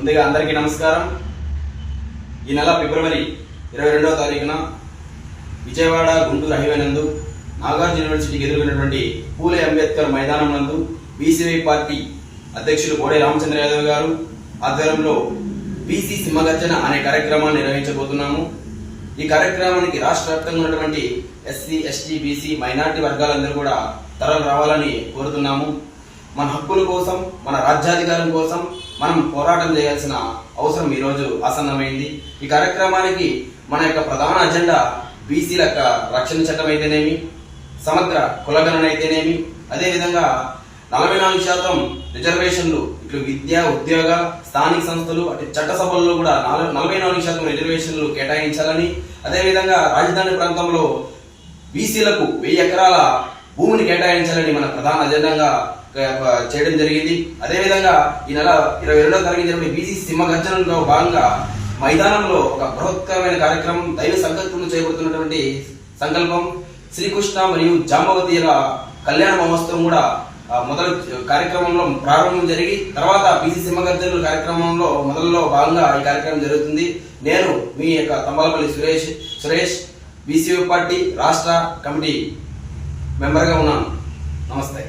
ముందుగా అందరికీ నమస్కారం. ఈ నెల ఫిబ్రవరి 22వ తారీఖున విజయవాడ గుంటూరు హైవే నందు నాగార్జున యూనివర్సిటీకి ఎదుర్కొన్నటువంటి పూలే అంబేద్కర్ మైదానం నందు బీసీవై పార్టీ అధ్యక్షులు కోడే రామచంద్ర యాదవ్ గారు ఆధ్వర్యంలో బీసీ సింహగర్జన అనే కార్యక్రమాన్ని నిర్వహించబోతున్నాము. ఈ కార్యక్రమానికి రాష్ట్ర వ్యాప్తంగా ఉన్నటువంటి ఎస్సీ, ఎస్టీ, బీసీ, మైనార్టీ వర్గాలందరూ కూడా తరలి రావాలని కోరుతున్నాము. మన హక్కుల కోసం, మన రాజ్యాధికారం కోసం మనం పోరాటం చేయాల్సిన అవసరం ఈరోజు ఆసన్నమైంది. ఈ కార్యక్రమానికి మన యొక్క ప్రధాన అజెండా బీసీల యొక్క రక్షణ చట్టం అయితేనేమి, సమగ్ర కులగణన అయితేనేమి, అదేవిధంగా 44% రిజర్వేషన్లు ఇట్లు విద్య, ఉద్యోగ, స్థానిక సంస్థలు అటు చట్టసభల్లో కూడా 44% రిజర్వేషన్లు కేటాయించాలని, అదేవిధంగా రాజధాని ప్రాంతంలో బీసీలకు 1000 ఎకరాల భూమిని కేటాయించాలని మన ప్రధాన అజెండాగా చేయడం జరిగింది. అదేవిధంగా ఈ నెల 22వ తారీఖు జరిగే బీసీ సింహగర్జనలో భాగంగా మైదానంలో ఒక బృహత్కరమైన కార్యక్రమం దైవ సంకల్పంలో చేయబడుతున్నటువంటి సంకల్పం శ్రీకృష్ణ మరియు జాంబవతిల కళ్యాణ మహోత్సవం కూడా మొదటి కార్యక్రమంలో ప్రారంభం జరిగి తర్వాత బీసీ సింహగర్జనల కార్యక్రమంలో మొదలలో భాగంగా ఈ కార్యక్రమం జరుగుతుంది. నేను మీ యొక్క తంబాలపల్లి సురేష్ బీసీవై పార్టీ రాష్ట్ర కమిటీ మెంబర్గా ఉన్నాను. నమస్తే.